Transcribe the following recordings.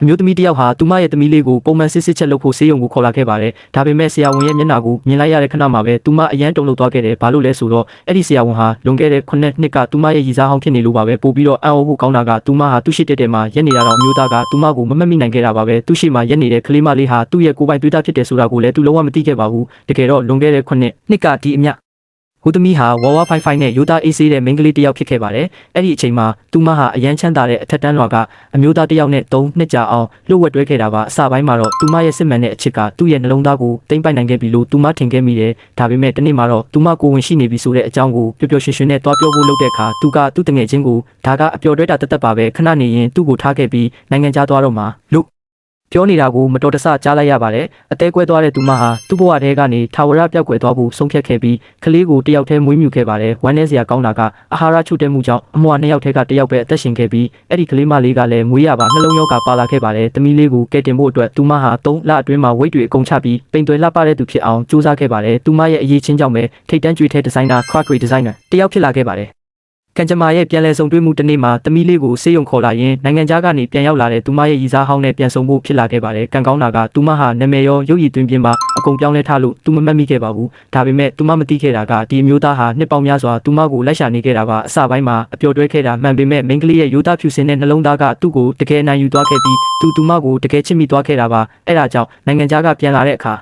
မျိုးသမီးတယောက်ဟာသူမရဲ့သမီးလေးကိုပုံမှန်စစ်ချက်လုပ်ဖို့ဆေးရုံကိုခေါ်လာခဲ့ပါတယ်ဒါပေမဲ့ဆရာဝန်ရဲ့မျက်နှာကိုမြင်လိုက်ရတဲ့ခဏမှာပဲသူမအရန်တုန်လှုပ်သွားခဲ့တယ်ဘာလို့လဲဆိုတော့အဲ့ဒီဆရာဝန်ဟာလွန်ခဲ့တဲ့9နှစ်ကသူမရဲ့ရည်စားဟောင်းဖြစ်နေလို့ပါပဲပို့ပြီးတော့အံ့ဩဖို့ကောင်းတာကသူမဟာသူ့ရှိတဲ့မှာရက်နေတာတော့အမျိုးသားကသူမကိုမမှတ်မိနိုင်ခဲ့တာပါပဲသူရှိမှရက်နေတဲ့ကလေးမလေးဟာသူ့ရဲ့ကိုယ်ပိုင်သွေးသားဖြစ်တယ်ဆိုတာကိုလည်းသူလုံးဝမသိခဲ့ပါဘူးတကယ်တော့လွန်ခဲ့တဲ့9နှစ်ကဒီအမြဟိုသမီးဟာဝါဝါဖိုင်ဖိုင်နဲ့ရိုးသားအေးဆေးတဲ့မိန်းကလေးတစ်ယောက်ဖြစ်ခဲ့ပါတယ်။အဲ့ဒီအချိန်မှာသူမဟာအရန်ချမ်းသာတဲ့အထက်တန်းလွှာကအမျိုးသားတစ်ယောက်နဲ့3နှစ်ကြာအောင်လှုပ်ဝက်တွဲခဲ့တာပါ။အစပိုင်းမှာတော့သူမရဲ့စစ်မှန်တဲ့အချစ်ကသူ့ရဲ့နှလုံးသားကိုတိမ့်ပိုက်နိုင်ခဲ့ပြီလို့သူမထင်ခဲ့မိတယ်။ဒါပေမဲ့တနေ့မှာတော့သူမကိုဝင်ရှိနေပြီဆိုတဲ့အကြောင်းကိုပျော်ပျော်ရွှင်ရွှင်နဲ့တွားပြောဖို့လုပ်တဲ့အခါသူကသူ့တငယ်ချင်းကိုဒါကအပျော်တွဲတာတသက်ပါပဲခဏနေရင်သူ့ကိုထားခဲ့ပြီးနိုင်ငံခြားသွားတော့မှလို့ပြောနေတာကိုမတော်တဆကြားလိုက်ရပါတယ်အသေးကွဲသွားတဲ့သူမဟာသူ့ဘဝထဲကနေထာဝရပြောက်ကွယ်သွားဖို့ဆုံးဖြတ်ခဲ့ပြီးကလေးကိုတယောက်တည်းမွေးမြူခဲ့ပါတယ်ဝမ်းနည်းစရာကောင်းတာကအာဟာရချို့တဲ့မှုကြောင့်အမွှာ2ယောက်ထဲကတယောက်ပဲအသက်ရှင်ခဲ့ပြီးအဲ့ဒီကလေးမလေးကလည်းမွေးရပါနှလုံးရောဂါပါလာခဲ့ပါတယ်သမီးလေးကိုကယ်တင်ဖို့အတွက်သူမဟာ3လအတွင်းမှာဝိတ်တွေအကုန်ချပြီးပိန်သွယ်လှပတဲ့သူဖြစ်အောင်ကြိုးစားခဲ့ပါတယ်သူမရဲ့အရေးချင်းကြောင့်ပဲထိတ်တန်းကြွေးထဲဒီဇိုင်နာ crockery designer တယောက်ဖြစ်လာခဲ့ပါတယ်ကံကြမ္မာရဲ့ပြန်လည်ဆုံတွေ့မှုတစ်နေ့မှာသမီးလေးကိုဆေးရုံခေါ်လာရင်နိုင်ငံခြားကနေပြန်ရောက်လာတဲ့သူမရဲ့ရည်စားဟောင်းနဲ့ပြန်ဆုံဖို့ဖြစ်လာခဲ့ပါတယ်။ကံကောင်းတာကသူမဟာနာမည်ရောရုပ်ရည်သွင်းပြင်းပါအကုန်ပြောင်းလဲထားလို့သူမမှတ်မိခဲ့ပါဘူး။ဒါပေမဲ့သူမမသိခဲ့တာကဒီအမျိုးသားဟာနှစ်ပေါင်းများစွာသူမကိုလိုက်ရှာနေခဲ့တာပါ။အစပိုင်းမှာအပျော်တွဲခဲ့တာမှန်ပေမဲ့မိန်းကလေးရဲ့ရိုးသားဖြူစင်တဲ့နှလုံးသားကသူ့ကိုတကယ်နိုင်ယူသွားခဲ့ပြီးသူမကိုတကယ်ချစ်မိသွားခဲ့တာပါ။အဲဒါကြောင့်နိုင်ငံခြားကပြန်လာတဲ့အခါ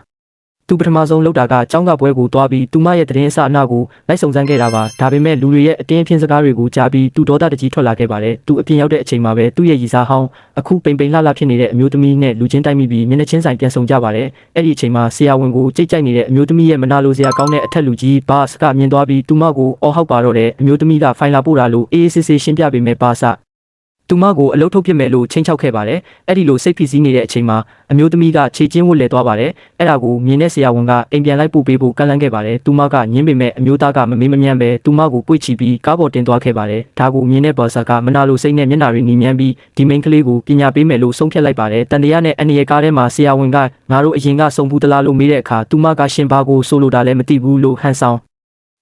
သူပထမဆုံးလုပ်တာကကျောင်းကပွဲကိုသွားပြီးသူမရဲ့တရင်အစအနကိုလိုက်စုံစမ်းခဲ့တာပါဒါပေမဲ့လူတွေရဲ့အတင်းအဖျင်းစကားတွေကိုကြားပြီးသူဒေါသတကြီးထွက်လာခဲ့ပါတယ်သူအပြင်ရောက်တဲ့အချိန်မှာပဲသူ့ရဲ့ရည်စားဟောင်းအခုပိန်ပိန်လှလှဖြစ်နေတဲ့အမျိုးသမီးနဲ့လူချင်းတိုက်မိပြီးမျက်နှာချင်းဆိုင်ပြန်ဆုံကြပါတယ်အဲ့ဒီအချိန်မှာဆရာဝန်ကိုကြိတ်ကြိုက်နေတဲ့အမျိုးသမီးရဲ့မနာလိုစရာကောင်းတဲ့အထက်လူကြီးဘာစကမြင်သွားပြီးသူမကိုအော်ဟောက်ပါတော့တဲ့အမျိုးသမီးကဖိုင်လာပို့တာလို့အေးအေးဆေးဆေးရှင်းပြပေးမယ်ဘာစသူမကိုအလုတ်ထုတ်ပစ်မယ်လို့ချိန်ချောက်ခဲ့ပါတယ်။အဲ့ဒီလိုစိတ်ဖိစီးနေတဲ့အချိန်မှာအမျိုးသမီးကခြေချင်းဝတ်လဲသွားပါတယ်။အဲ့ဒါကိုမြင်တဲ့ဆရာဝန်ကအိမ်ပြန်လိုက်ပို့ပေးဖို့ကန့်လန့်ခဲ့ပါတယ်။သူမကညင်းပေမဲ့အမျိုးသားကမမေးမမြန်းပဲသူမကိုပွေ့ချီပြီးကားပေါ်တင်သွားခဲ့ပါတယ်။ဒါကိုမြင်တဲ့ဘော်ဆာကမနာလိုစိတ်နဲ့မျက်နှာတွေနီမြန်းပြီးဒီမိန်းကလေးကိုပညာပေးမယ်လို့ဆုံးဖြတ်လိုက်ပါတယ်။တန်တရားနဲ့အန်ရကားထဲမှာဆရာဝန်ကငါတို့အရင်ကစုံဘူးတလားလို့မေးတဲ့အခါသူမကရှင်ဘာကိုဆိုလိုတာလည်းမသိဘူးလို့ဟန်ဆောင်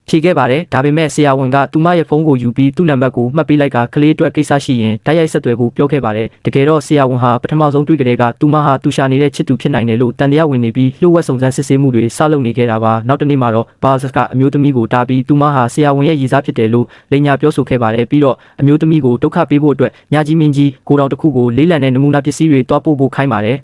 ဖြေခဲ့ပါတယ်ဒါပေမဲ့ဆရာဝန်ကသူမရဲ့ဖုန်းကိုယူပြီးသူ့နံပါတ်ကိုမှတ်ပေးလိုက်ကကလေးအတွက်ကိစ္စရှိရင်တိုက်ရိုက်ဆက်သွယ်ဖို့ပြောခဲ့ပါတယ်တကယ်တော့ဆရာဝန်ဟာပထမဆုံးတွေ့ကြတဲ့ကသူမဟာသူရှာနေတဲ့ချစ်သူဖြစ်နိုင်တယ်လို့တန်တရားဝင်နေပြီးလှုပ်ဝက်စုံစမ်းစစ်ဆေးမှုတွေစလုပ်နေခဲ့တာပါနောက်တနေ့မှာတော့ဘာစကအမျိုးသမီးကိုတားပြီးသူမဟာဆရာဝန်ရဲ့ရည်စားဖြစ်တယ်လို့လိန်ညာပြောဆိုခဲ့ပါတယ်ပြီးတော့အမျိုးသမီးကိုဒုက္ခပေးဖို့အတွက်ညာကြီးမင်းကြီးကိုတော်တစ်ခုကိုလေးလံတဲ့နမူနာပစ္စည်းတွေတွားပို့ဖို့ခိုင်းပါတယ်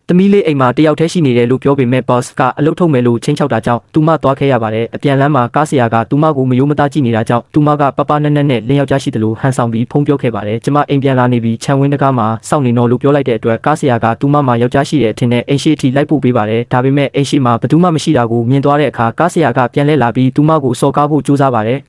သမီးလေးအိမ်မှာတယောက်တည်းရှိနေတယ်လို့ပြောပေမဲ့ boss ကအလုပ်ထုတ်မယ်လို့ချင်းချောက်တာကြောင့်သူမသွားခဲ့ရပါတယ်အပြန်လမ်းမှာကားဆရာကသူမကိုမယိုးမသားကြည့်နေတာကြောင့်သူမကပပနက်နက်နဲ့လင်းယောက်ျားရှိတယ်လို့ဟန်ဆောင်ပြီးဖုန်းပြောခဲ့ပါတယ်ကျမအိမ်ပြန်လာနေပြီးခြံဝင်းတကားမှာစောင့်နေတော့လို့ပြောလိုက်တဲ့အတွက်ကားဆရာကသူမမှာယောက်ျားရှိတဲ့အထင်နဲ့အိမ်ရှိအထိလိုက်ပို့ပေးပါတယ်ဒါပေမဲ့အိမ်ရှိမှာဘယ်သူမှမရှိတာကိုမြင်သွားတဲ့အခါကားဆရာကပြန်လဲလာပြီးသူမကိုစော်ကားဖို့ကြိုးစားပါတယ်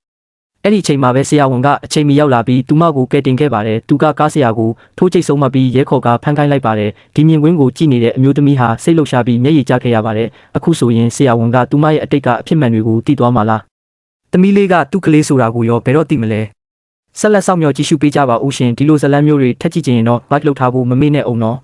အဲ့ဒီအချိန်မှာပဲဆရာဝန်ကအချိန်မီရောက်လာပြီးသူမကိုကယ်တင်ခဲ့ပါတယ်သူကကားဆရာကိုထိုးချိတ်ဆုံးမှပြီးရဲခေါ်ကဖမ်းခိုင်းလိုက်ပါတယ်ဒီမြင်ကွင်းကိုကြည့်နေတဲ့အမျိုးသမီးဟာစိတ်လှုပ်ရှားပြီးမျက်ရည်ကျခဲ့ရပါတယ်အခုဆိုရင်ဆရာဝန်ကသူမရဲ့အတိတ်ကအဖြစ်မှန်တွေကိုသိသွားမှလားသမီးလေးကသူ့ကလေးဆိုတာကိုရောဘယ်တော့သိမလဲဆက်လက်ဆောင်မျှော်ကြည့်ရှုပေးကြပါဦးရှင်ဒီလိုဇာတ်လမ်းမျိုးတွေထပ်ကြည့်ချင်ရင်တော့ like လုပ်ထားဖို့မမေ့နဲ့အောင်နော်